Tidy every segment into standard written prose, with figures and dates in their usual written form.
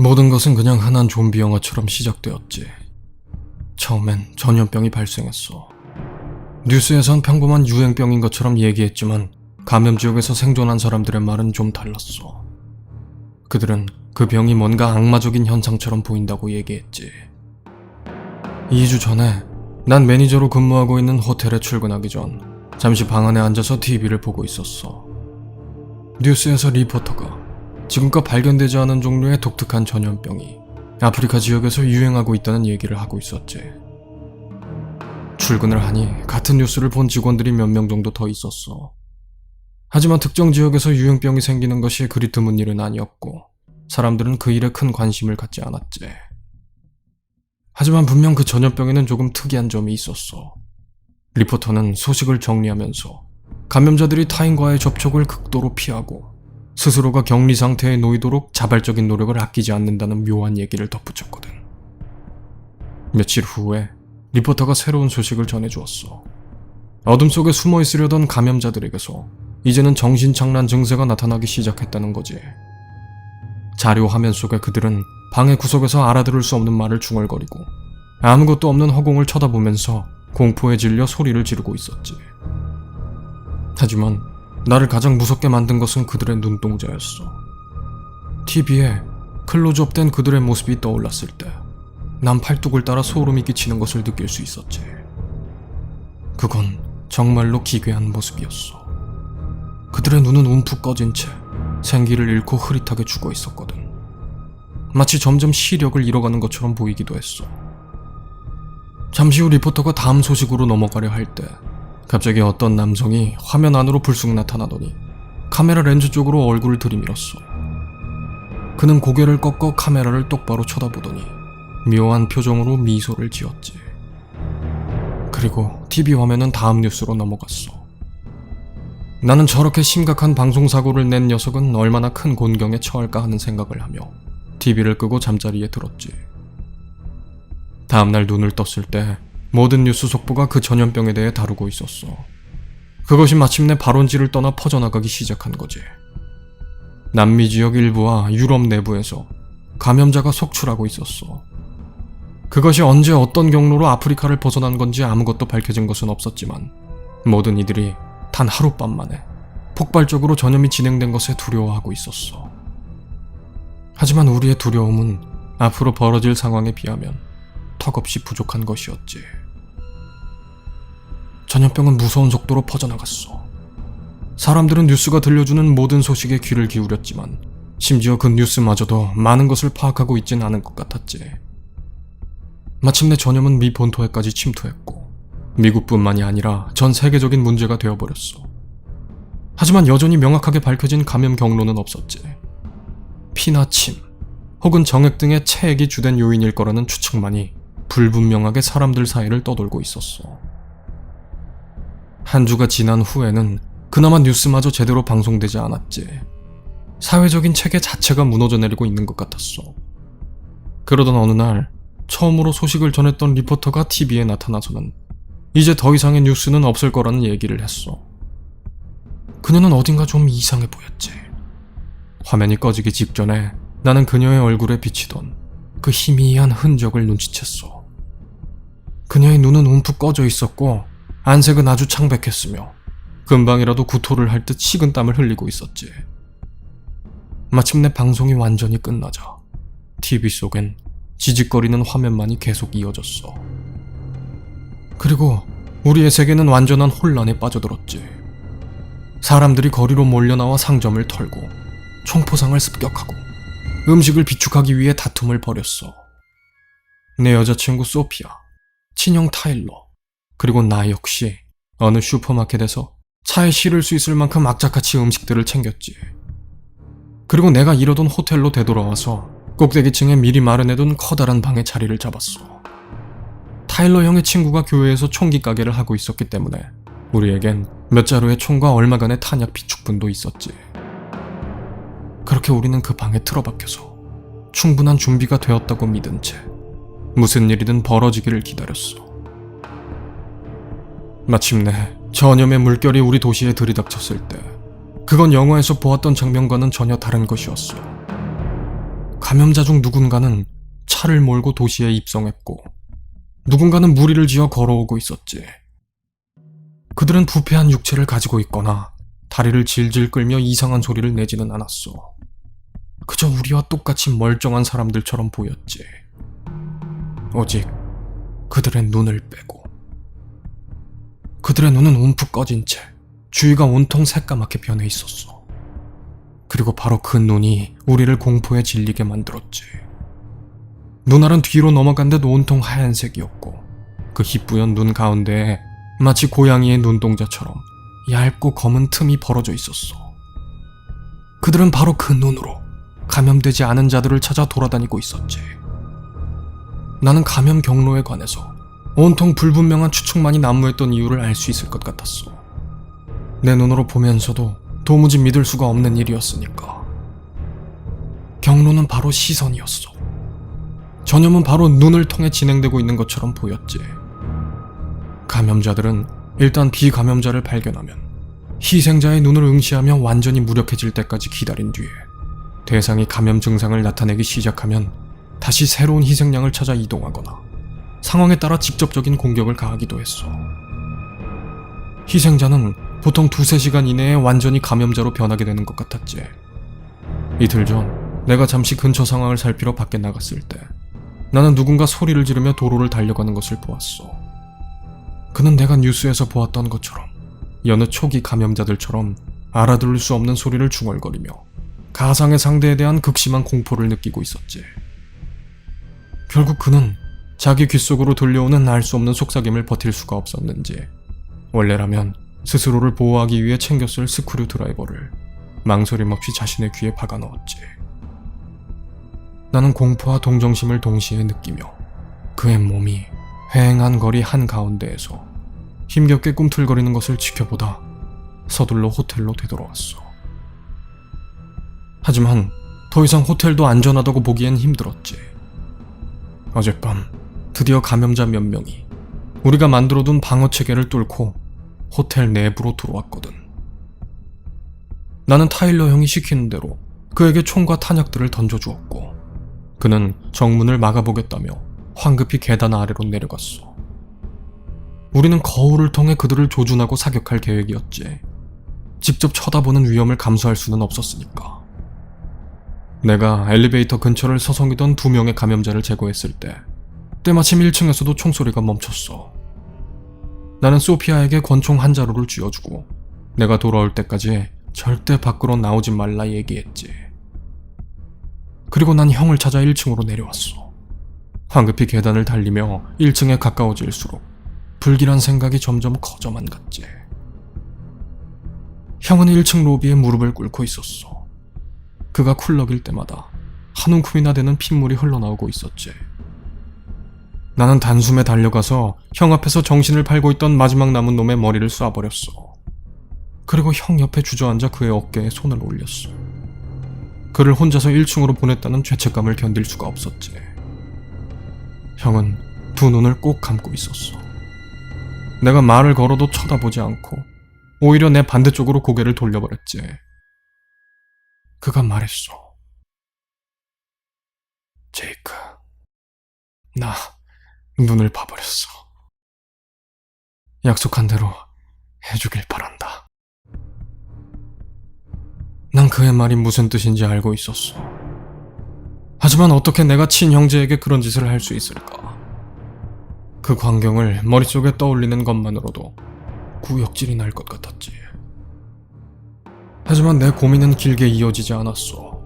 모든 것은 그냥 흔한 좀비 영화처럼 시작되었지. 처음엔 전염병이 발생했어. 뉴스에선 평범한 유행병인 것처럼 얘기했지만 감염 지역에서 생존한 사람들의 말은 좀 달랐어. 그들은 그 병이 뭔가 악마적인 현상처럼 보인다고 얘기했지. 2주 전에 난 매니저로 근무하고 있는 호텔에 출근하기 전 잠시 방 안에 앉아서 TV를 보고 있었어. 뉴스에서 리포터가 지금껏 발견되지 않은 종류의 독특한 전염병이 아프리카 지역에서 유행하고 있다는 얘기를 하고 있었지. 출근을 하니 같은 뉴스를 본 직원들이 몇 명 정도 더 있었어. 하지만 특정 지역에서 유행병이 생기는 것이 그리 드문 일은 아니었고 사람들은 그 일에 큰 관심을 갖지 않았지. 하지만 분명 그 전염병에는 조금 특이한 점이 있었어. 리포터는 소식을 정리하면서 감염자들이 타인과의 접촉을 극도로 피하고 스스로가 격리 상태에 놓이도록 자발적인 노력을 아끼지 않는다는 묘한 얘기를 덧붙였거든. 며칠 후에 리포터가 새로운 소식을 전해주었어. 어둠 속에 숨어 있으려던 감염자들에게서 이제는 정신착란 증세가 나타나기 시작했다는 거지. 자료 화면 속에 그들은 방의 구석에서 알아들을 수 없는 말을 중얼거리고 아무것도 없는 허공을 쳐다보면서 공포에 질려 소리를 지르고 있었지. 하지만 나를 가장 무섭게 만든 것은 그들의 눈동자였어. TV에 클로즈업된 그들의 모습이 떠올랐을 때 난 팔뚝을 따라 소름이 끼치는 것을 느낄 수 있었지. 그건 정말로 기괴한 모습이었어. 그들의 눈은 움푹 꺼진 채 생기를 잃고 흐릿하게 죽어 있었거든. 마치 점점 시력을 잃어가는 것처럼 보이기도 했어. 잠시 후 리포터가 다음 소식으로 넘어가려 할 때 갑자기 어떤 남성이 화면 안으로 불쑥 나타나더니 카메라 렌즈 쪽으로 얼굴을 들이밀었어. 그는 고개를 꺾어 카메라를 똑바로 쳐다보더니 묘한 표정으로 미소를 지었지. 그리고 TV 화면은 다음 뉴스로 넘어갔어. 나는 저렇게 심각한 방송사고를 낸 녀석은 얼마나 큰 곤경에 처할까 하는 생각을 하며 TV를 끄고 잠자리에 들었지. 다음날 눈을 떴을 때 모든 뉴스 속보가 그 전염병에 대해 다루고 있었어. 그것이 마침내 발원지를 떠나 퍼져나가기 시작한 거지. 남미 지역 일부와 유럽 내부에서 감염자가 속출하고 있었어. 그것이 언제 어떤 경로로 아프리카를 벗어난 건지 아무것도 밝혀진 것은 없었지만 모든 이들이 단 하룻밤 만에 폭발적으로 전염이 진행된 것에 두려워하고 있었어. 하지만 우리의 두려움은 앞으로 벌어질 상황에 비하면 턱없이 부족한 것이었지. 전염병은 무서운 속도로 퍼져나갔어. 사람들은 뉴스가 들려주는 모든 소식에 귀를 기울였지만 심지어 그 뉴스마저도 많은 것을 파악하고 있진 않은 것 같았지. 마침내 전염은 미 본토에까지 침투했고 미국뿐만이 아니라 전 세계적인 문제가 되어버렸어. 하지만 여전히 명확하게 밝혀진 감염 경로는 없었지. 피나 침, 혹은 정액 등의 체액이 주된 요인일 거라는 추측만이 불분명하게 사람들 사이를 떠돌고 있었어. 한 주가 지난 후에는 그나마 뉴스마저 제대로 방송되지 않았지. 사회적인 체계 자체가 무너져 내리고 있는 것 같았어. 그러던 어느 날 처음으로 소식을 전했던 리포터가 TV에 나타나서는 이제 더 이상의 뉴스는 없을 거라는 얘기를 했어. 그녀는 어딘가 좀 이상해 보였지. 화면이 꺼지기 직전에 나는 그녀의 얼굴에 비치던 그 희미한 흔적을 눈치챘어. 그녀의 눈은 움푹 꺼져 있었고 안색은 아주 창백했으며 금방이라도 구토를 할 듯 식은땀을 흘리고 있었지. 마침내 방송이 완전히 끝나자 TV 속엔 지직거리는 화면만이 계속 이어졌어. 그리고 우리의 세계는 완전한 혼란에 빠져들었지. 사람들이 거리로 몰려나와 상점을 털고 총포상을 습격하고 음식을 비축하기 위해 다툼을 벌였어. 내 여자친구 소피아, 친형 타일러, 그리고 나 역시 어느 슈퍼마켓에서 차에 실을 수 있을 만큼 악착같이 음식들을 챙겼지. 그리고 내가 이러던 호텔로 되돌아와서 꼭대기층에 미리 마련해둔 커다란 방에 자리를 잡았어. 타일러 형의 친구가 교회에서 총기 가게를 하고 있었기 때문에 우리에겐 몇 자루의 총과 얼마간의 탄약 비축분도 있었지. 그렇게 우리는 그 방에 틀어박혀서 충분한 준비가 되었다고 믿은 채 무슨 일이든 벌어지기를 기다렸어. 마침내 전염의 물결이 우리 도시에 들이닥쳤을 때 그건 영화에서 보았던 장면과는 전혀 다른 것이었어. 감염자 중 누군가는 차를 몰고 도시에 입성했고 누군가는 무리를 지어 걸어오고 있었지. 그들은 부패한 육체를 가지고 있거나 다리를 질질 끌며 이상한 소리를 내지는 않았어. 그저 우리와 똑같이 멀쩡한 사람들처럼 보였지. 오직 그들의 눈을 빼고. 그들의 눈은 움푹 꺼진 채 주위가 온통 새까맣게 변해 있었어. 그리고 바로 그 눈이 우리를 공포에 질리게 만들었지. 눈알은 뒤로 넘어간 듯 온통 하얀색이었고 그 희뿌연 눈 가운데에 마치 고양이의 눈동자처럼 얇고 검은 틈이 벌어져 있었어. 그들은 바로 그 눈으로 감염되지 않은 자들을 찾아 돌아다니고 있었지. 나는 감염 경로에 관해서 온통 불분명한 추측만이 난무했던 이유를 알 수 있을 것 같았어. 내 눈으로 보면서도 도무지 믿을 수가 없는 일이었으니까. 경로는 바로 시선이었어. 전염은 바로 눈을 통해 진행되고 있는 것처럼 보였지. 감염자들은 일단 비감염자를 발견하면 희생자의 눈을 응시하며 완전히 무력해질 때까지 기다린 뒤에 대상이 감염 증상을 나타내기 시작하면 다시 새로운 희생양을 찾아 이동하거나 상황에 따라 직접적인 공격을 가하기도 했어. 희생자는 보통 2-3시간 이내에 완전히 감염자로 변하게 되는 것 같았지. 이틀 전 내가 잠시 근처 상황을 살피러 밖에 나갔을 때 나는 누군가 소리를 지르며 도로를 달려가는 것을 보았어. 그는 내가 뉴스에서 보았던 것처럼 여느 초기 감염자들처럼 알아들을 수 없는 소리를 중얼거리며 가상의 상대에 대한 극심한 공포를 느끼고 있었지. 결국 그는 자기 귓속으로 들려오는 알 수 없는 속삭임을 버틸 수가 없었는지 원래라면 스스로를 보호하기 위해 챙겼을 스크류 드라이버를 망설임 없이 자신의 귀에 박아 넣었지. 나는 공포와 동정심을 동시에 느끼며 그의 몸이 휑한 거리 한가운데에서 힘겹게 꿈틀거리는 것을 지켜보다 서둘러 호텔로 되돌아왔어. 하지만 더 이상 호텔도 안전하다고 보기엔 힘들었지. 어젯밤 드디어 감염자 몇 명이 우리가 만들어둔 방어체계를 뚫고 호텔 내부로 들어왔거든. 나는 타일러 형이 시키는 대로 그에게 총과 탄약들을 던져주었고 그는 정문을 막아보겠다며 황급히 계단 아래로 내려갔어. 우리는 거울을 통해 그들을 조준하고 사격할 계획이었지. 직접 쳐다보는 위험을 감수할 수는 없었으니까. 내가 엘리베이터 근처를 서성이던 2명의 감염자를 제거했을 때 때마침 1층에서도 총소리가 멈췄어. 나는 소피아에게 권총 1자루를 쥐어주고 내가 돌아올 때까지 절대 밖으로 나오지 말라 얘기했지. 그리고 난 형을 찾아 1층으로 내려왔어. 황급히 계단을 달리며 1층에 가까워질수록 불길한 생각이 점점 커져만 갔지. 형은 1층 로비에 무릎을 꿇고 있었어. 그가 쿨럭일 때마다 한 움큼이나 되는 핏물이 흘러나오고 있었지. 나는 단숨에 달려가서 형 앞에서 정신을 팔고 있던 마지막 남은 놈의 머리를 쏴버렸어. 그리고 형 옆에 주저앉아 그의 어깨에 손을 올렸어. 그를 혼자서 1층으로 보냈다는 죄책감을 견딜 수가 없었지. 형은 2 눈을 꼭 감고 있었어. 내가 말을 걸어도 쳐다보지 않고 오히려 내 반대쪽으로 고개를 돌려버렸지. 그가 말했어. 제이크, 나 눈을 봐버렸어. 약속한 대로 해주길 바란다. 난 그의 말이 무슨 뜻인지 알고 있었어. 하지만 어떻게 내가 친형제에게 그런 짓을 할 수 있을까? 그 광경을 머릿속에 떠올리는 것만으로도 구역질이 날 것 같았지. 하지만 내 고민은 길게 이어지지 않았어.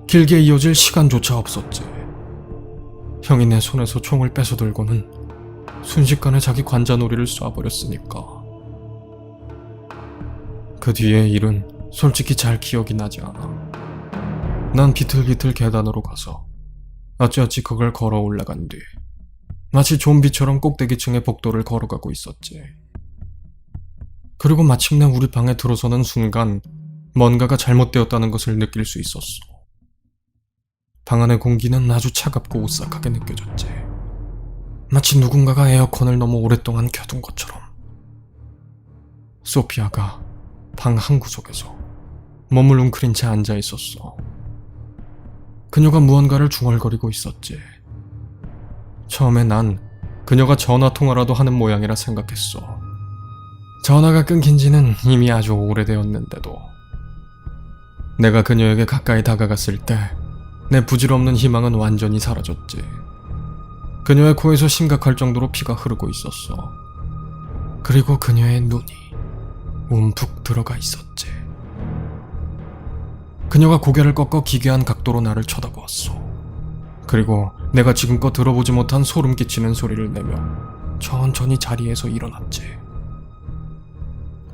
길게 이어질 시간조차 없었지. 형이 내 손에서 총을 뺏어들고는 순식간에 자기 관자놀이를 쏴버렸으니까. 그 뒤의 일은 솔직히 잘 기억이 나지 않아. 난 비틀비틀 계단으로 가서 어찌어찌 그걸 걸어 올라간 뒤 마치 좀비처럼 꼭대기층의 복도를 걸어가고 있었지. 그리고 마침내 우리 방에 들어서는 순간 뭔가가 잘못되었다는 것을 느낄 수 있었어. 방 안의 공기는 아주 차갑고 오싹하게 느껴졌지. 마치 누군가가 에어컨을 너무 오랫동안 켜둔 것처럼. 소피아가 방 한 구석에서 몸을 웅크린 채 앉아 있었어. 그녀가 무언가를 중얼거리고 있었지. 처음에 난 그녀가 전화 통화라도 하는 모양이라 생각했어. 전화가 끊긴 지는 이미 아주 오래되었는데도. 내가 그녀에게 가까이 다가갔을 때 내 부질없는 희망은 완전히 사라졌지. 그녀의 코에서 심각할 정도로 피가 흐르고 있었어. 그리고 그녀의 눈이 움푹 들어가 있었지. 그녀가 고개를 꺾어 기괴한 각도로 나를 쳐다보았어. 그리고 내가 지금껏 들어보지 못한 소름 끼치는 소리를 내며 천천히 자리에서 일어났지.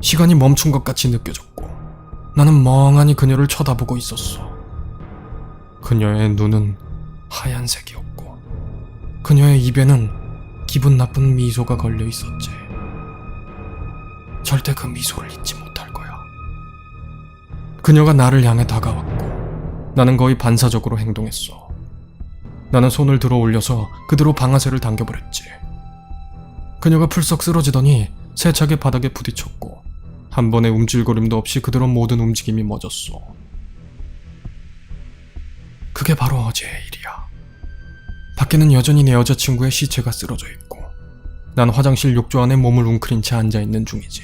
시간이 멈춘 것 같이 느껴졌고 나는 멍하니 그녀를 쳐다보고 있었어. 그녀의 눈은 하얀색이었고 그녀의 입에는 기분 나쁜 미소가 걸려 있었지. 절대 그 미소를 잊지 못할 거야. 그녀가 나를 향해 다가왔고 나는 거의 반사적으로 행동했어. 나는 손을 들어 올려서 그대로 방아쇠를 당겨버렸지. 그녀가 풀썩 쓰러지더니 세차게 바닥에 부딪혔고 한 번의 움찔거림도 없이 그대로 모든 움직임이 멎었어. 그게 바로 어제의 일이야. 밖에는 여전히 내 여자친구의 시체가 쓰러져 있고 난 화장실 욕조 안에 몸을 웅크린 채 앉아있는 중이지.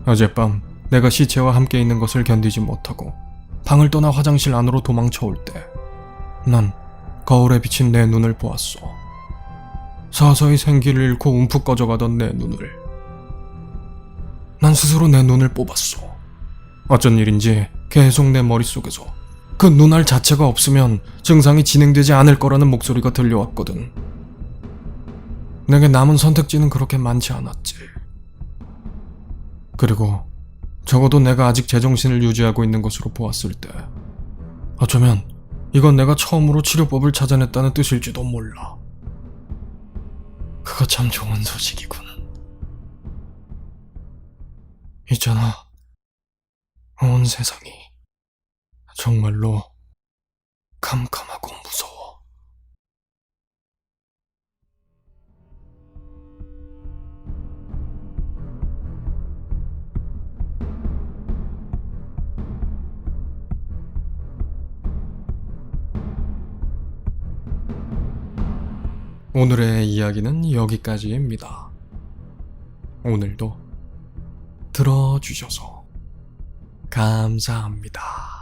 어젯밤 내가 시체와 함께 있는 것을 견디지 못하고 방을 떠나 화장실 안으로 도망쳐 올 때 난 거울에 비친 내 눈을 보았어. 서서히 생기를 잃고 움푹 꺼져가던 내 눈을. 난 스스로 내 눈을 뽑았어. 어쩐 일인지 계속 내 머릿속에서 그 눈알 자체가 없으면 증상이 진행되지 않을 거라는 목소리가 들려왔거든. 내게 남은 선택지는 그렇게 많지 않았지. 그리고 적어도 내가 아직 제정신을 유지하고 있는 것으로 보았을 때 어쩌면 이건 내가 처음으로 치료법을 찾아냈다는 뜻일지도 몰라. 그거 참 좋은 소식이군. 있잖아, 온 세상이 정말로 캄캄하고 무서워. 오늘의 이야기는 여기까지입니다. 오늘도 들어주셔서 감사합니다.